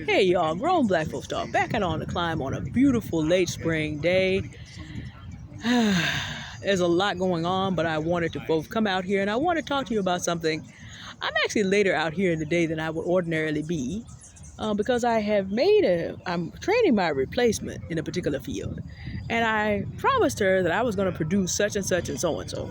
Hey y'all, Grown Black Folks Talk, back out on the climb on a beautiful late spring day. There's a lot going on, but I wanted to both come out here and I want to talk to you about something. I'm actually later out here in the day than I would ordinarily be because I'm training my replacement in a particular field. And I promised her that I was going to produce such and such and so and so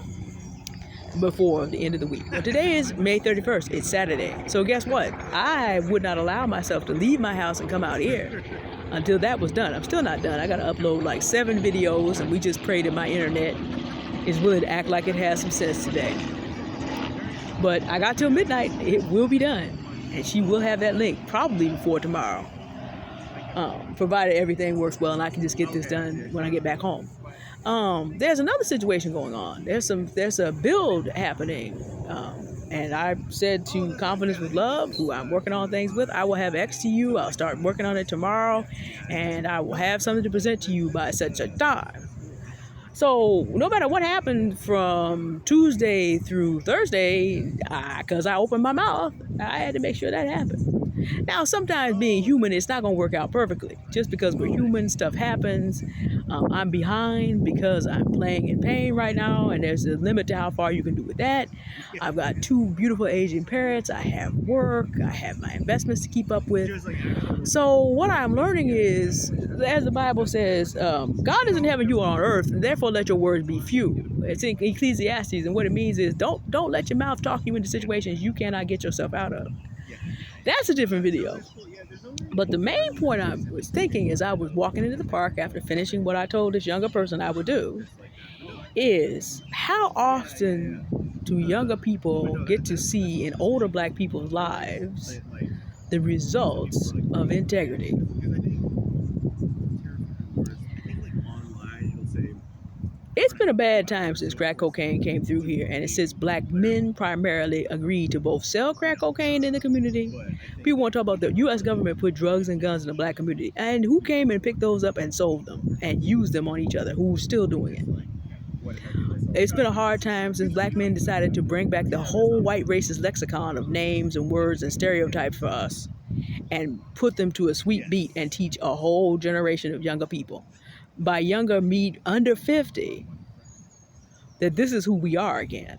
before the end of the week. Well, today is May 31st. It's Saturday. So guess what? I would not allow myself to leave my house and come out here until that was done. I'm still not done. I got to upload like 7 videos, and we just pray that my internet is willing to act like it has some sense today. But I got till midnight. It will be done. And she will have that link probably before tomorrow, provided everything works well and I can just get this done when I get back home. There's another situation going on. There's a build happening. And I said to Confidence with Love, who I'm working on things with, I will have X to you. I'll start working on it tomorrow, and I will have something to present to you by such a time. So no matter what happened from Tuesday through Thursday, because I opened my mouth, I had to make sure that happened. Now, sometimes being human, it's not going to work out perfectly. Just because we're human, stuff happens. I'm behind because I'm playing in pain right now, and there's a limit to how far you can do with that. I've got 2 beautiful aging parents. I have work. I have my investments to keep up with. So what I'm learning is, as the Bible says, God isn't having you on earth, and therefore let your words be few. It's in Ecclesiastes, and what it means is don't let your mouth talk you into situations you cannot get yourself out of. That's a different video. But the main point I was thinking as I was walking into the park after finishing what I told this younger person I would do is, how often do younger people get to see in older black people's lives the results of integrity? It's been a bad time since crack cocaine came through here, and it's since black men primarily agreed to both sell crack cocaine in the community. People want to talk about the U.S. government put drugs and guns in the black community, and who came and picked those up and sold them and used them on each other, who's still doing it. It's been a hard time since black men decided to bring back the whole white racist lexicon of names and words and stereotypes for us and put them to a sweet beat and teach a whole generation of younger people. By younger, mean under 50, that this is who we are again.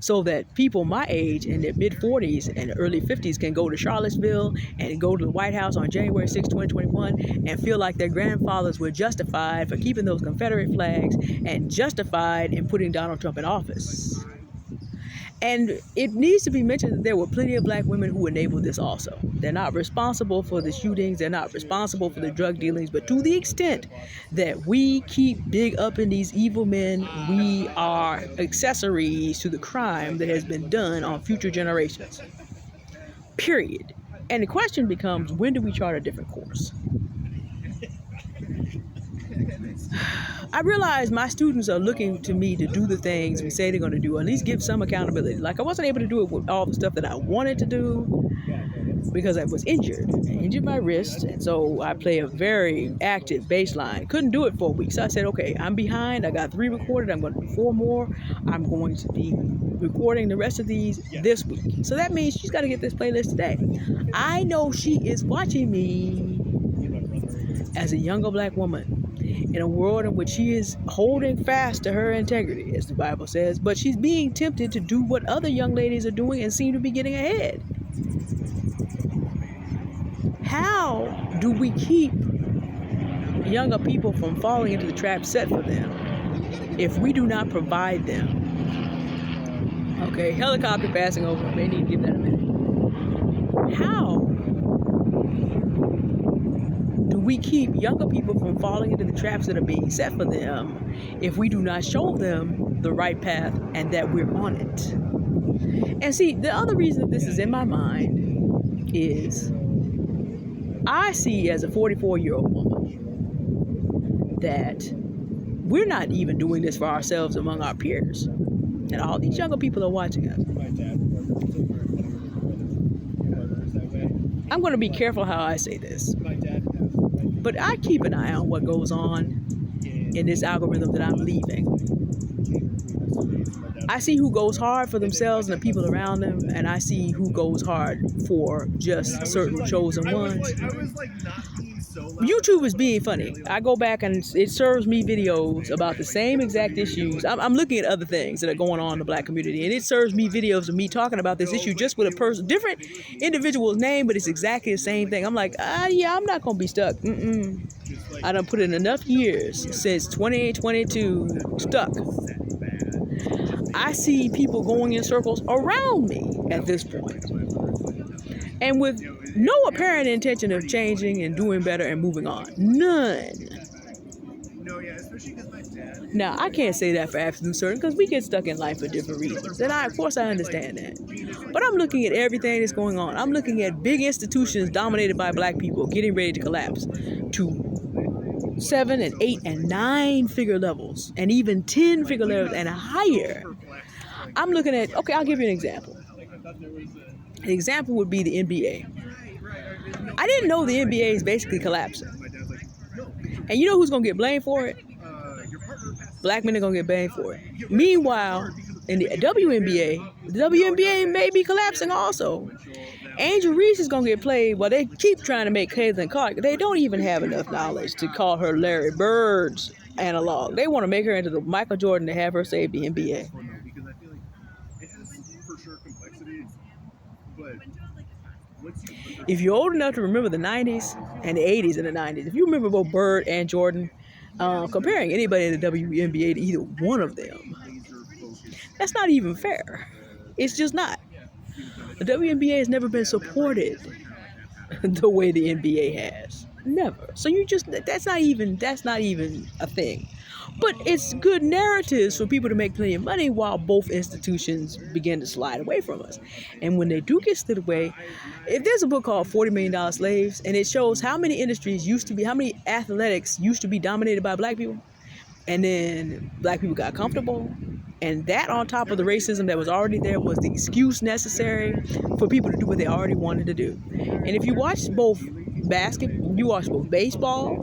So that people my age in their mid-40s and early 50s can go to Charlottesville and go to the White House on January 6, 2021 and feel like their grandfathers were justified for keeping those Confederate flags and justified in putting Donald Trump in office. And it needs to be mentioned that there were plenty of black women who enabled this also. They're not responsible for the shootings. They're not responsible for the drug dealings. But to the extent that we keep big up in these evil men, we are accessories to the crime that has been done on future generations. Period. And the question becomes, when do we chart a different course? I realize my students are looking to me to do the things we say they're going to do, or at least give some accountability. Like, I wasn't able to do it with all the stuff that I wanted to do because I was injured. I injured my wrist, and so I play a very active bass line. Couldn't do it for a week, so I said, okay, I'm behind. I got 3 recorded. I'm going to do 4 more. I'm going to be recording the rest of these this week. So that means she's got to get this playlist today. I know she is watching me as a younger black woman in a world in which she is holding fast to her integrity, as the Bible says, but she's being tempted to do what other young ladies are doing and seem to be getting ahead. How do we keep younger people from falling into the trap set for them if we do not provide them? Okay, helicopter passing over. May need to give that a minute. How do we keep younger people from falling into the traps that are being set for them if we do not show them the right path and that we're on it? And see, the other reason that this is in my mind is I see, as a 44-year-old woman, that we're not even doing this for ourselves among our peers. And all these younger people are watching us. I'm going to be careful how I say this, but I keep an eye on what goes on in this algorithm that I'm leaving. I see who goes hard for themselves and the people around them, and I see who goes hard for just certain chosen ones. YouTube is being funny. I go back and it serves me videos about the same exact issues. I'm looking at other things that are going on in the black community, and it serves me videos of me talking about this issue just with a person, different individual's name, but it's exactly the same thing. I'm like, yeah, I'm not gonna be stuck. I done put in enough years since 2022 stuck. I see people going in circles around me at this point, and with no apparent intention of changing and doing better and moving on. None. Now, I can't say that for absolute certain because we get stuck in life for different reasons. And of course, I understand that. But I'm looking at everything that's going on. I'm looking at big institutions dominated by black people getting ready to collapse to 7 and 8 and 9 figure levels, and even 10 figure levels and higher. I'm looking at, okay, I'll give you an example. An example would be the NBA. I didn't know the NBA is basically collapsing. And you know who's going to get blamed for it? Black men are going to get blamed for it. Meanwhile, in the WNBA, the WNBA may be collapsing also. Angel Reese is going to get played. Well, they keep trying to make Caitlin Clark. They don't even have enough knowledge to call her Larry Bird's analog. They want to make her into the Michael Jordan to have her save the NBA. If you're old enough to remember the 90s and the 80s and the 90s, if you remember both Bird and Jordan, comparing anybody in the WNBA to either one of them, that's not even fair. It's just not. The WNBA has never been supported the way the NBA has. Never. So that's not even a thing. But it's good narratives for people to make plenty of money while both institutions begin to slide away from us. And when they do get slid away, if there's a book called $40 Million Slaves, and it shows how many industries how many athletics used to be dominated by black people, and then black people got comfortable, and that on top of the racism that was already there was the excuse necessary for people to do what they already wanted to do. And if you watch both baseball,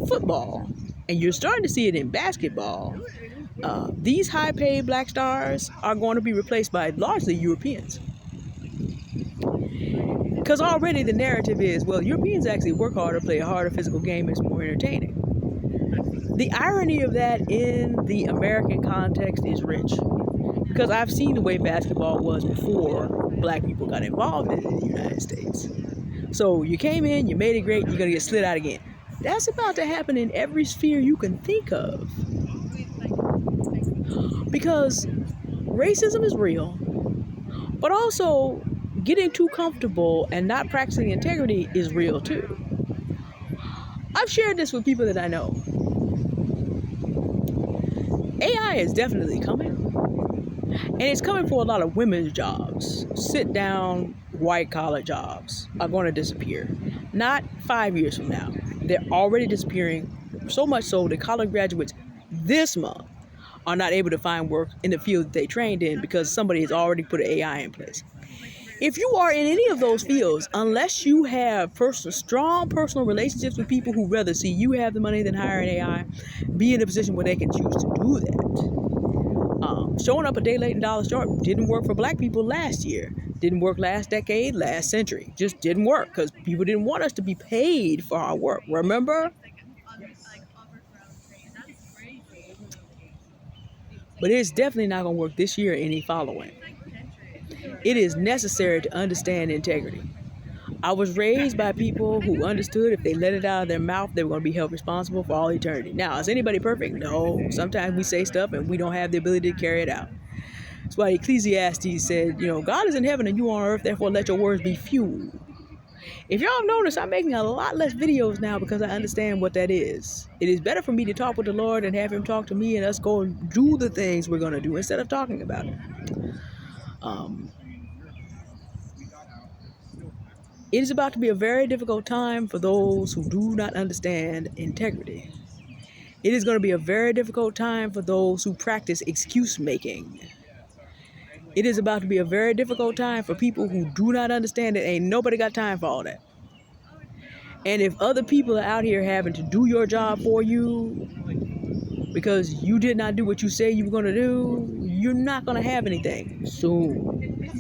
football, and you're starting to see it in basketball, these high-paid black stars are going to be replaced by largely Europeans. Because already the narrative is, well, Europeans actually work harder, play a harder physical game, it's more entertaining. The irony of that in the American context is rich. Because I've seen the way basketball was before black people got involved in it in the United States. So you came in, you made it great, you're going to get slid out again. That's about to happen in every sphere you can think of. Because racism is real, but also getting too comfortable and not practicing integrity is real too. I've shared this with people that I know. AI is definitely coming. And it's coming for a lot of women's jobs. Sit down, white collar jobs are going to disappear. Not 5 years from now. They're already disappearing, so much so that college graduates this month are not able to find work in the field that they trained in because somebody has already put an AI in place. If you are in any of those fields, unless you have strong personal relationships with people who rather see you have the money than hire an AI, be in a position where they can choose to do that. Showing up a day late and $1 short didn't work for black people last year. Didn't work last decade, last century. Just didn't work because people didn't want us to be paid for our work. Remember? But it's definitely not going to work this year or any following. It is necessary to understand integrity. I was raised by people who understood if they let it out of their mouth, they were going to be held responsible for all eternity. Now, is anybody perfect? No. Sometimes we say stuff and we don't have the ability to carry it out. That's why Ecclesiastes said, God is in heaven and you on earth, therefore let your words be few. If y'all have noticed, I'm making a lot less videos now because I understand what that is. It is better for me to talk with the Lord and have him talk to me and us go and do the things we're going to do instead of talking about it. It is about to be a very difficult time for those who do not understand integrity. It is going to be a very difficult time for those who practice excuse making. It is about to be a very difficult time for people who do not understand it. Ain't nobody got time for all that. And if other people are out here having to do your job for you, because you did not do what you said you were going to do, you're not going to have anything soon.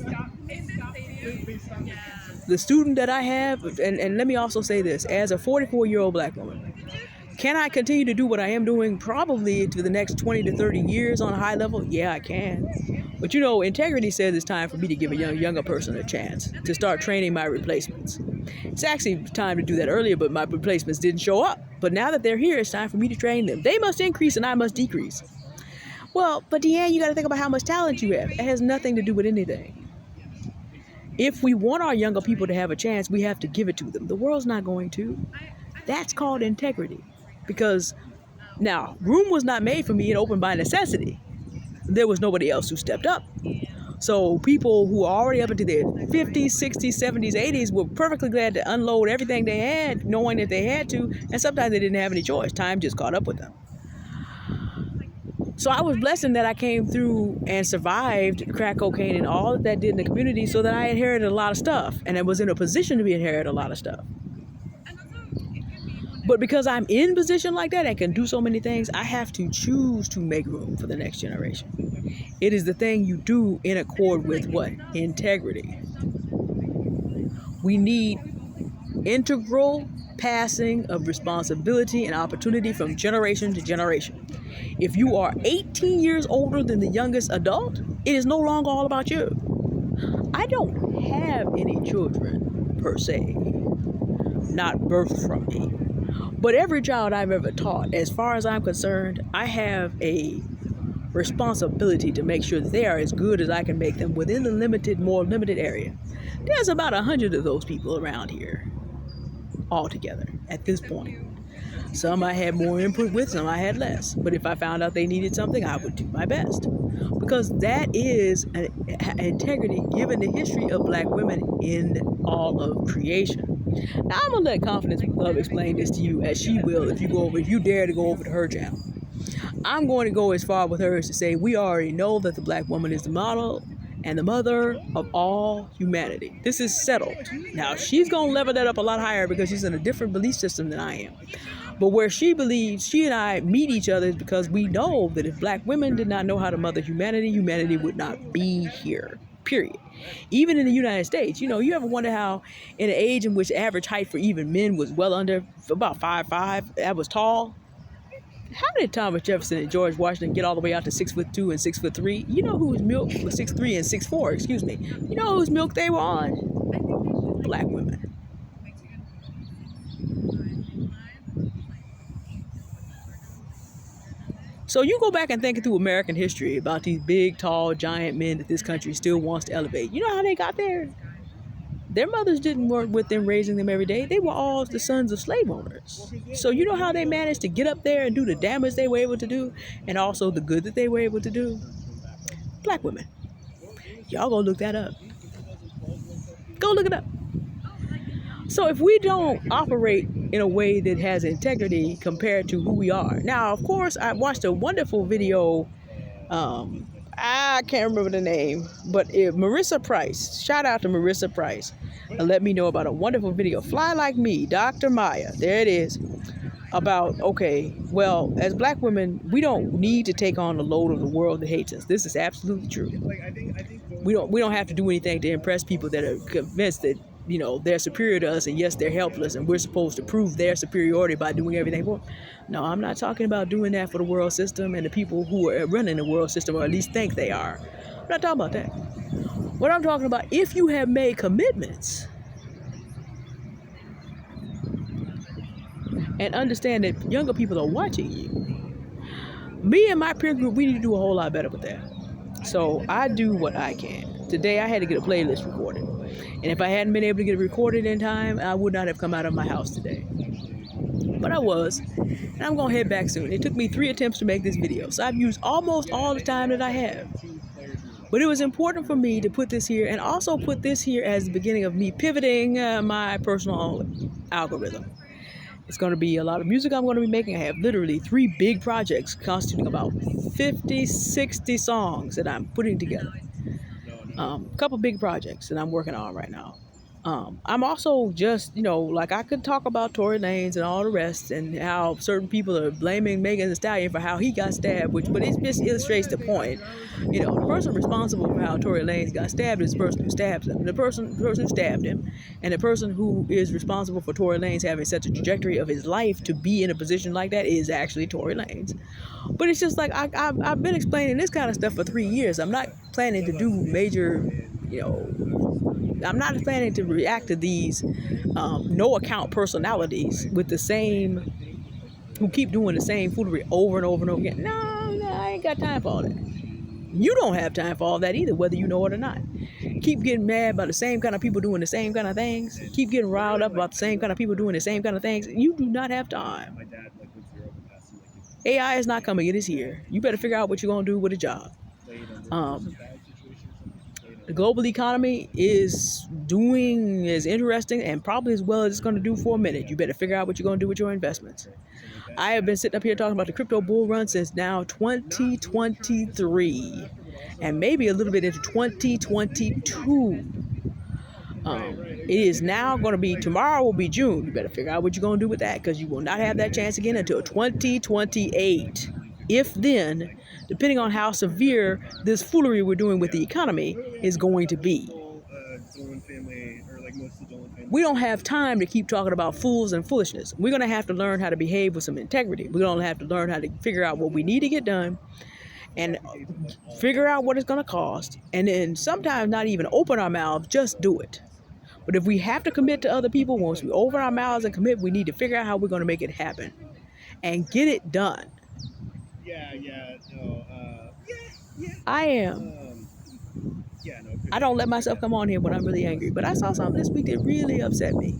The student that I have, and let me also say this, as a 44-year-old black woman, can I continue to do what I am doing probably to the next 20 to 30 years on a high level? Yeah, I can. But you know, integrity says it's time for me to give a younger person a chance to start training my replacements. It's actually time to do that earlier, but my replacements didn't show up. But now that they're here, it's time for me to train them. They must increase and I must decrease. Well, but Deanne, you got to think about how much talent you have. It has nothing to do with anything. If we want our younger people to have a chance, we have to give it to them. The world's not going to. That's called integrity. Because now, room was not made for me, it opened by necessity. There was nobody else who stepped up. So people who are already up into their 50s, 60s, 70s, 80s were perfectly glad to unload everything they had, knowing that they had to, and sometimes they didn't have any choice. Time just caught up with them. So I was blessed in that I came through and survived crack cocaine and all that did in the community, so that I inherited a lot of stuff, and I was in a position to be inherit a lot of stuff. But because I'm in a position like that and can do so many things, I have to choose to make room for the next generation. It is the thing you do in accord with what? Integrity. We need integral passing of responsibility and opportunity from generation to generation. If you are 18 years older than the youngest adult, it is no longer all about you. I don't have any children, per se, not birthed from me. But every child I've ever taught, as far as I'm concerned, I have a responsibility to make sure that they are as good as I can make them within the more limited area. There's about 100 of those people around here altogether at this point. Some I had more input with, some I had less. But if I found out they needed something, I would do my best. Because that is an integrity given the history of black women in all of creation. Now I'm gonna let Confidence with Love explain this to you as she will if you dare to go over to her channel. I'm going to go as far with her as to say we already know that the black woman is the model and the mother of all humanity. This is settled. Now she's gonna level that up a lot higher because she's in a different belief system than I am. But where she believes she and I meet each other is because we know that if black women did not know how to mother humanity, humanity would not be here. Period. Even in the United States, you know, you ever wonder how in an age in which average height for even men was well under about 5'5", that was tall. How did Thomas Jefferson and George Washington get all the way out to 6'2" and 6'3"? You know whose milk was 6'3" and 6'4", excuse me. You know whose milk they were on? Black women. So you go back and think through American history about these big, tall, giant men that this country still wants to elevate. You know how they got there? Their mothers didn't work with them raising them every day. They were all the sons of slave owners. So you know how they managed to get up there and do the damage they were able to do and also the good that they were able to do? Black women. Y'all go look that up. Go look it up. So if we don't operate in a way that has integrity compared to who we are. Now, of course, I watched a wonderful video. I can't remember the name, but Marissa Price. Shout out to Marissa Price. And let me know about a wonderful video. Fly Like Me, Dr. Maya. There it is. About, okay, well, as black women, we don't need to take on the load of the world that hates us. This is absolutely true. We don't have to do anything to impress people that are convinced that, you know, they're superior to us, and yes, they're helpless, and we're supposed to prove their superiority by doing everything for them. No, I'm not talking about doing that for the world system and the people who are running the world system, or at least think they are. I'm not talking about that. What I'm talking about, if you have made commitments and understand that younger people are watching you, me and my peer group, we need to do a whole lot better with that. So I do what I can. Today I had to get a playlist recorded. And if I hadn't been able to get it recorded in time, I would not have come out of my house today. But I was. And I'm going to head back soon. It took me 3 attempts to make this video. So I've used almost all the time that I have. But it was important for me to put this here and also put this here as the beginning of me pivoting my personal algorithm. It's going to be a lot of music I'm going to be making. I have literally 3 big projects constituting about 50, 60 songs that I'm putting together. A couple big projects that I'm working on right now. I'm also just, like I could talk about Tory Lanez and all the rest and how certain people are blaming Megan Thee Stallion for how he got stabbed, but it just illustrates the point. The person responsible for how Tory Lanez got stabbed is the person who stabs him. The person who stabbed him, and the person who is responsible for Tory Lanez having such a trajectory of his life to be in a position like that is actually Tory Lanez. But it's just like I've been explaining this kind of stuff for 3 years. I'm not planning to do major, I'm not planning to react to these no account personalities with the same, who keep doing the same foolery over and over and over again. No, I ain't got time for all that. You don't have time for all that either, whether you know it or not. Keep getting mad about the same kind of people doing the same kind of things. Keep getting riled up about the same kind of people doing the same kind of things. You do not have time. AI is not coming, it is here. You better figure out what you're going to do with a job. The global economy is doing as interesting and probably as well as it's going to do for a minute. You better figure out what you're going to do with your investments. I have been sitting up here talking about the crypto bull run since now 2023 and maybe a little bit into 2022. It is now going to be, tomorrow will be June. You better figure out what you're going to do with that, because you will not have that chance again until 2028. If then, depending on how severe this foolery we're doing with the economy is going to be. We don't have time to keep talking about fools and foolishness. We're going to have to learn how to behave with some integrity. We're going to have to learn how to figure out what we need to get done and figure out what it's going to cost. And then sometimes not even open our mouths, just do it. But if we have to commit to other people, once we open our mouths and commit, we need to figure out how we're going to make it happen and get it done. I am. I don't let myself come on here when I'm really angry, but I saw something this week that really upset me.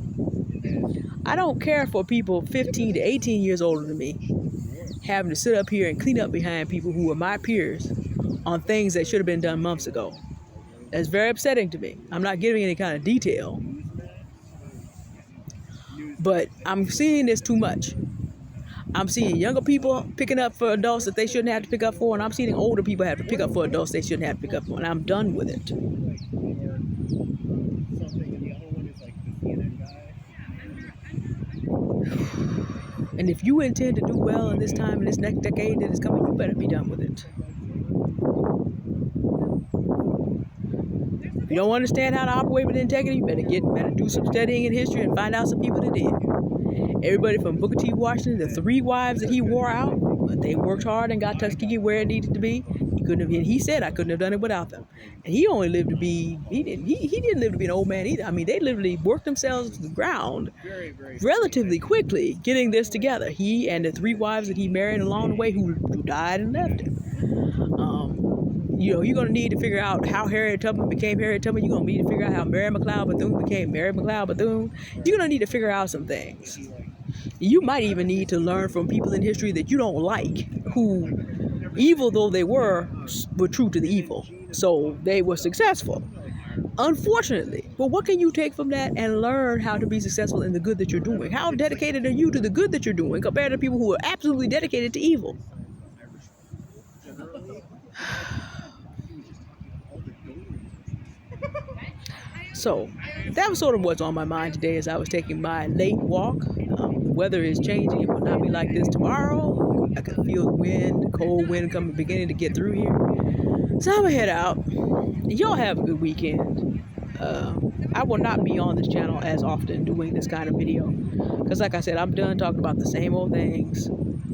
I don't care for people 15 to 18 years older than me having to sit up here and clean up behind people who are my peers on things that should have been done months ago. That's very upsetting to me. I'm not giving any kind of detail, but I'm seeing this too much. I'm seeing younger people picking up for adults that they shouldn't have to pick up for, and I'm seeing older people have to pick up for adults they shouldn't have to pick up for, and I'm done with it. And if you intend to do well in this time, in this next decade that is coming, you better be done with it. If you don't understand how to operate with integrity, you better do some studying in history and find out some people that did. Everybody from Booker T. Washington, the 3 wives that he wore out, but they worked hard and got Tuskegee where it needed to be. He said I couldn't have done it without them. And he only lived to be, he didn't live to be an old man either. I mean, they literally worked themselves to the ground relatively quickly getting this together. He and the 3 wives that he married along the way who died and left him. You're going to need to figure out how Harriet Tubman became Harriet Tubman. You're going to need to figure out how Mary McLeod Bethune became Mary McLeod Bethune. You're going to need to figure out some things. You might even need to learn from people in history that you don't like, who, evil though they were true to the evil. So they were successful, unfortunately. But what can you take from that and learn how to be successful in the good that you're doing? How dedicated are you to the good that you're doing compared to people who are absolutely dedicated to evil? So that was sort of what's on my mind today as I was taking my late walk. The weather is changing. It will not be like this tomorrow. I can feel the wind, the cold wind beginning to get through here. So I'm going to head out. Y'all have a good weekend. I will not be on this channel as often doing this kind of video. Because like I said, I'm done talking about the same old things,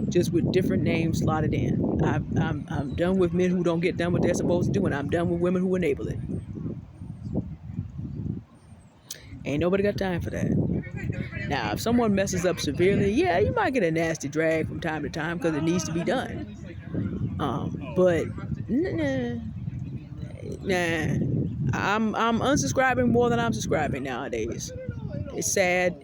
just with different names slotted in. I'm done with men who don't get done what they're supposed to do, and I'm done with women who enable it. Ain't nobody got time for that. Now, if someone messes up severely, yeah, you might get a nasty drag from time to time because it needs to be done. But nah. I'm unsubscribing more than I'm subscribing nowadays. It's sad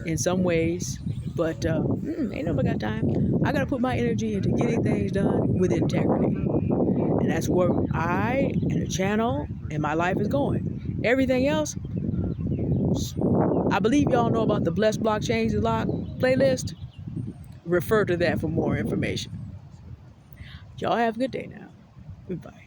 in some ways, but ain't nobody got time. I gotta put my energy into getting things done with integrity, and that's where I and the channel and my life is going. Everything else, I believe y'all know about the Blessed Block Change the Lock playlist. Refer to that for more information. Y'all have a good day now. Goodbye.